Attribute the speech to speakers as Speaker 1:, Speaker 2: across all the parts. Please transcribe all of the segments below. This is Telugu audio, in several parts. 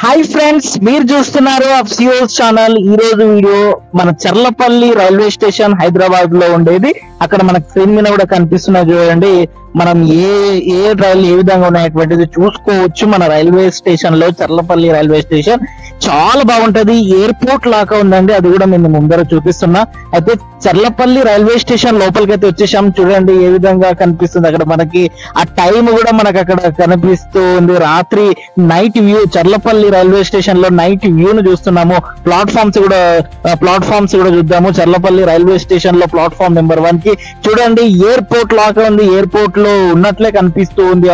Speaker 1: హాయ్ ఫ్రెండ్స్, మీరు చూస్తున్నారు అఫ్సియోస్ ఛానల్. ఈ రోజు వీడియో మన చర్లపల్లి రైల్వే స్టేషన్ హైదరాబాద్ లో ఉండేది. అక్కడ మనకు స్క్రీన్ మీద కూడా కనిపిస్తున్నది చూడండి. మనం ఏ రైలు ఏ విధంగా ఉన్నటువంటిది చూసుకోవచ్చు. మన రైల్వే స్టేషన్ లో చర్లపల్లి రైల్వే స్టేషన్ చాలా బాగుంటది. ఎయిర్పోర్ట్ లాగా ఉందండి. అది కూడా నేను ముందర చూపిస్తున్నా. అయితే చర్లపల్లి రైల్వే స్టేషన్ లోపలికి అయితే వచ్చేసాం. చూడండి ఏ విధంగా కనిపిస్తుంది. అక్కడ మనకి ఆ టైం కూడా మనకు అక్కడ కనిపిస్తూ ఉంది. రాత్రి night view, Charlapalli railway station లో నైట్ వ్యూ ను చూస్తున్నాము. ప్లాట్ఫామ్స్ కూడా చూద్దాము. చర్లపల్లి రైల్వే స్టేషన్ లో ప్లాట్ఫామ్ నెంబర్ 1 కి చూడండి ఎయిర్పోర్ట్ లాగా ఉంది. ఎయిర్పోర్ట్ లో ఉన్నట్లే కనిపిస్తూ ఉంది.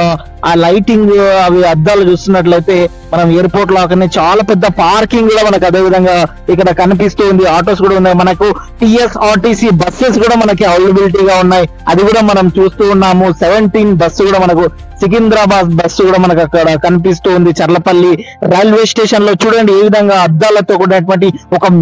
Speaker 1: ఆ లైటింగ్, అవి అద్దాలు చూస్తున్నట్లయితే మనం ఎయిర్పోర్ట్ లాగానే చాలా పెద్ద పార్కింగ్ కూడా మనకు అదే విధంగా ఇక్కడ కనిపిస్తూ ఉంది. ఆటోస్ కూడా ఉన్నాయి. మనకు టిఎస్ఆర్టీసీ బస్సెస్ కూడా మనకి అవైలబిలిటీగా ఉన్నాయి. అది కూడా మనం చూస్తూ ఉన్నాము. 17 బస్సు కూడా మనకు, సికింద్రాబాద్ బస్సు కూడా మనకు అక్కడ కనిపిస్తూ ఉంది. చర్లపల్లి రైల్వే స్టేషన్ లో చూడండి ఏ విధంగా అద్దాలతో కూడినటువంటి ఒక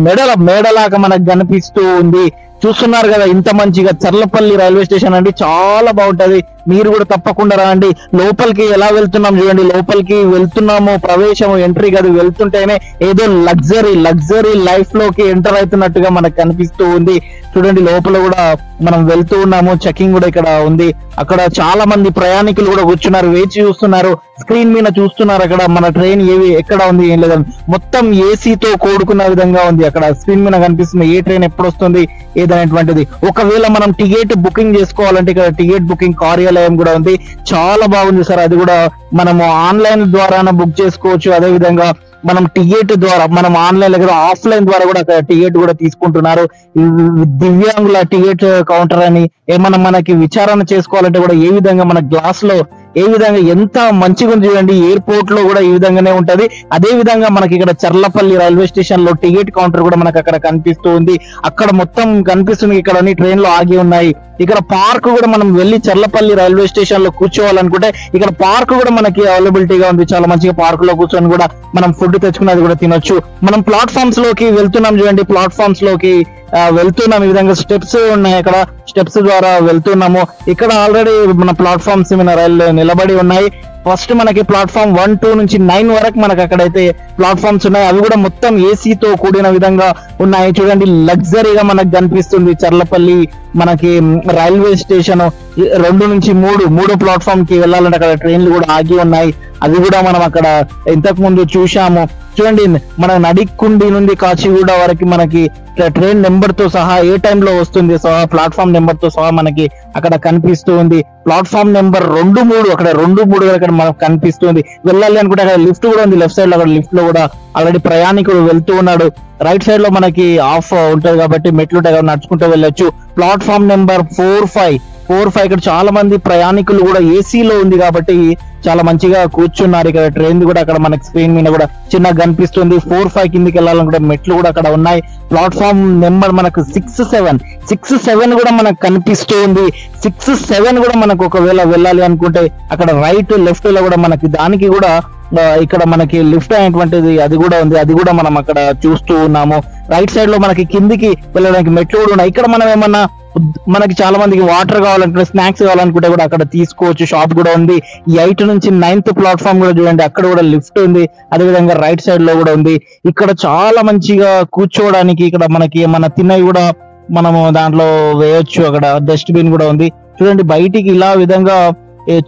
Speaker 1: మేడలాగా మనకు కనిపిస్తూ ఉంది. చూస్తున్నారు కదా ఇంత మంచిగా. చర్లపల్లి రైల్వే స్టేషన్ అండి చాలా బాగుంటది. మీరు కూడా తప్పకుండా రండి. లోపలికి ఎలా వెళ్తున్నాం చూడండి. లోపలికి వెళ్తున్నాము, ప్రవేశము ఎంట్రీ కాదు, వెళ్తుంటేనే ఏదో లగ్జరీ లైఫ్ లోకి ఎంటర్ అవుతున్నట్టుగా మనకు కనిపిస్తూ ఉంది. చూడండి లోపల కూడా మనం వెళ్తూ ఉన్నాము. చెకింగ్ కూడా ఇక్కడ ఉంది. అక్కడ చాలా మంది ప్రయాణికులు కూడా కూర్చున్నారు, వేచి చూస్తున్నారు. స్క్రీన్ మీద చూస్తున్నారు అక్కడ మన ట్రైన్ ఎక్కడ ఉంది ఏం లేదని. మొత్తం ఏసీతో కూడుకున్న విధంగా ఉంది. అక్కడ స్క్రీన్ మీద కనిపిస్తుంది ఏ ట్రైన్ ఎప్పుడు వస్తుంది ఏదనేటువంటిది. ఒకవేళ మనం టికెట్ బుకింగ్ చేసుకోవాలంటే ఇక్కడ టికెట్ బుకింగ్ కార్యాలయం కూడా ఉంది. చాలా బాగుంది సార్. అది కూడా మనము ఆన్లైన్ ద్వారా బుక్ చేసుకోవచ్చు. అదే విధంగా మనం టికెట్ ద్వారా, మనం ఆన్లైన్ లేదా ఆఫ్లైన్ ద్వారా కూడా టికెట్ కూడా తీసుకుంటున్నారు. దివ్యాంగుల టికెట్ కౌంటర్ అని ఏమన్నా మనకి విచారణ చేసుకోవాలంటే కూడా ఏ విధంగా మన గ్లాస్ లో ఏ విధంగా ఎంత మంచిగా ఉంది చూడండి. ఎయిర్పోర్ట్ లో కూడా ఈ విధంగానే ఉంటది. అదే విధంగా మనకి ఇక్కడ చర్లపల్లి రైల్వే స్టేషన్ లో టికెట్ కౌంటర్ కూడా మనకు అక్కడ కనిపిస్తూ ఉంది. అక్కడ మొత్తం కనిపిస్తుంది. ఇక్కడ అన్ని ట్రైన్లు ఆగి ఉన్నాయి. ఇక్కడ పార్క్ కూడా మనం వెళ్ళి చర్లపల్లి రైల్వే స్టేషన్ లో కూర్చోవాలనుకుంటే ఇక్కడ పార్క్ కూడా మనకి అవైలబిలిటీగా ఉంది. చాలా మంచిగా పార్క్ లో కూర్చొని కూడా మనం ఫుడ్ తెచ్చుకున్నది కూడా తినొచ్చు. మనం ప్లాట్ఫామ్స్ లోకి వెళ్తున్నాం చూడండి. ప్లాట్ఫామ్స్ లోకి వెళ్తున్నాం. ఈ విధంగా స్టెప్స్ ఉన్నాయి. అక్కడ స్టెప్స్ ద్వారా వెళ్తున్నాము. ఇక్కడ ఆల్రెడీ మన ప్లాట్ఫామ్స్ మీద రైలు నిలబడి ఉన్నాయి. ఫస్ట్ మనకి ప్లాట్ఫామ్ 1, 2 నుంచి 9 వరకు మనకు అక్కడైతే ప్లాట్ఫామ్స్ ఉన్నాయి. అవి కూడా మొత్తం ఏసీతో కూడిన విధంగా ఉన్నాయి. చూడండి లగ్జరీగా మనకు కనిపిస్తుంది చర్లపల్లి మనకి రైల్వే స్టేషన్. 2 నుంచి 3 ప్లాట్ఫామ్ కి వెళ్ళాలంటే అక్కడ ట్రైన్లు కూడా ఆగి ఉన్నాయి. అది కూడా మనం అక్కడ ఇంతకు ముందు చూసాము. చూడండి మన నడికుండి నుండి కాచిగూడ వరకు మనకి ట్రైన్ నెంబర్ తో సహా ఏ టైంలో వస్తుంది ప్లాట్ఫామ్ నెంబర్ తో సహా మనకి అక్కడ కనిపిస్తూ ఉంది. ప్లాట్ఫామ్ నెంబర్ 2, 3 అక్కడ 2, 3 అక్కడ మనకు కనిపిస్తుంది. వెళ్ళాలి అనుకుంటే అక్కడ లిఫ్ట్ కూడా ఉంది. లెఫ్ట్ సైడ్ లో అక్కడ లిఫ్ట్ లో కూడా ఆల్రెడీ ప్రయాణికుడు వెళ్తూ ఉన్నాడు. రైట్ సైడ్ లో మనకి ఆఫ్ ఉంటది కాబట్టి మెట్లు ఉంటాయి కాబట్టి నడుచుకుంటూ వెళ్ళొచ్చు. ప్లాట్ఫామ్ నెంబర్ 4, 5 ఇక్కడ చాలా మంది ప్రయాణికులు కూడా ఏసీలో ఉంది కాబట్టి చాలా మంచిగా కూర్చున్నారు. ఇక్కడ ట్రైన్ కూడా అక్కడ మనకి స్క్రీన్ మీద కూడా చిన్నగా కనిపిస్తుంది. 4, 5 కిందికి వెళ్ళాలనుకుంటే మెట్లు కూడా అక్కడ ఉన్నాయి. ప్లాట్ఫామ్ నెంబర్ మనకు 6, 7 కూడా మనకు కనిపిస్తూ ఉంది. 6, 7 కూడా మనకు ఒకవేళ వెళ్ళాలి అనుకుంటే అక్కడ రైట్ లెఫ్ట్ లో కూడా మనకి దానికి కూడా ఇక్కడ మనకి లిఫ్ట్ అయినటువంటిది అది కూడా ఉంది. అది కూడా మనం అక్కడ చూస్తూ ఉన్నాము. రైట్ సైడ్ లో మనకి కిందికి వెళ్ళడానికి మెట్లు కూడా ఉన్నాయి. ఇక్కడ మనం ఏమన్నా మనకి చాలా మందికి వాటర్ కావాలనుకుంటే, స్నాక్స్ కావాలనుకుంటే కూడా అక్కడ తీసుకోవచ్చు. షాప్ కూడా ఉంది. 8 నుంచి 9th ప్లాట్ఫామ్ కూడా చూడండి అక్కడ కూడా లిఫ్ట్ ఉంది. అదే విధంగా రైట్ సైడ్ లో కూడా ఉంది. ఇక్కడ చాలా మంచిగా కూర్చోవడానికి ఇక్కడ మనకి ఏమన్నా తిన్నవి కూడా మనము దాంట్లో వేయొచ్చు. అక్కడ డస్ట్బిన్ కూడా ఉంది. చూడండి బయటికి ఇలా విధంగా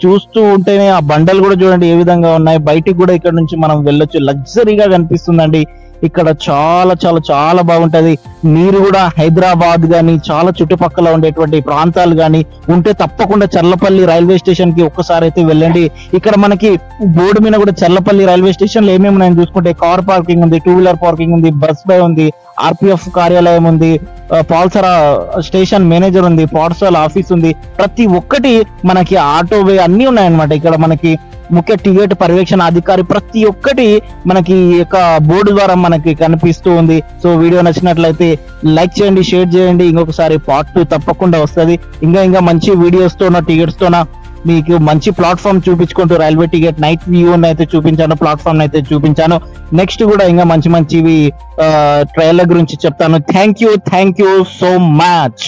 Speaker 1: చూస్తూ ఉంటేనే ఆ బండలు కూడా చూడండి ఏ విధంగా ఉన్నాయి. బయటికి కూడా ఇక్కడ నుంచి మనం వెళ్ళొచ్చు. లగ్జరీగా కనిపిస్తుందండి. ఇక్కడ చాలా బాగుంటది. మీరు కూడా హైదరాబాద్ గాని చాలా చుట్టుపక్కల ఉండేటువంటి ప్రాంతాలు గాని ఉంటే తప్పకుండా చర్లపల్లి రైల్వే స్టేషన్ కి ఒక్కసారి అయితే వెళ్ళండి. ఇక్కడ మనకి బోర్డు మీద కూడా చర్లపల్లి రైల్వే స్టేషన్ లో ఏమేమి ఉన్నాయని చూసుకుంటే కార్ పార్కింగ్ ఉంది, 2 వీలర్ పార్కింగ్ ఉంది, బస్ బై ఉంది, ఆర్పిఎఫ్ కార్యాలయం ఉంది, పాల్సరా స్టేషన్ మేనేజర్ ఉంది, పాఠశాల ఆఫీస్ ఉంది. ప్రతి ఒక్కటి మనకి ఆటో వే అన్ని ఉన్నాయన్నమాట. ఇక్కడ మనకి ముఖ్య టికెట్ పర్యవేక్షణ అధికారి ప్రతి ఒక్కటి మనకి యొక్క బోర్డు ద్వారా మనకి కనిపిస్తూ ఉంది. సో వీడియో నచ్చినట్లయితే లైక్ చేయండి, షేర్ చేయండి. ఇంకొకసారి పార్ట్ 2 తప్పకుండా వస్తుంది. ఇంకా మంచి వీడియోస్ తోన టికెట్స్ తోన మీకు మంచి ప్లాట్ఫామ్ చూపించుకుంటూ రైల్వే టికెట్ నైట్ వ్యూ అయితే చూపించాను, ప్లాట్ఫామ్ అయితే చూపించాను. నెక్స్ట్ కూడా ఇంకా మంచివి ట్రైలర్ గురించి చెప్తాను. Thank you so much.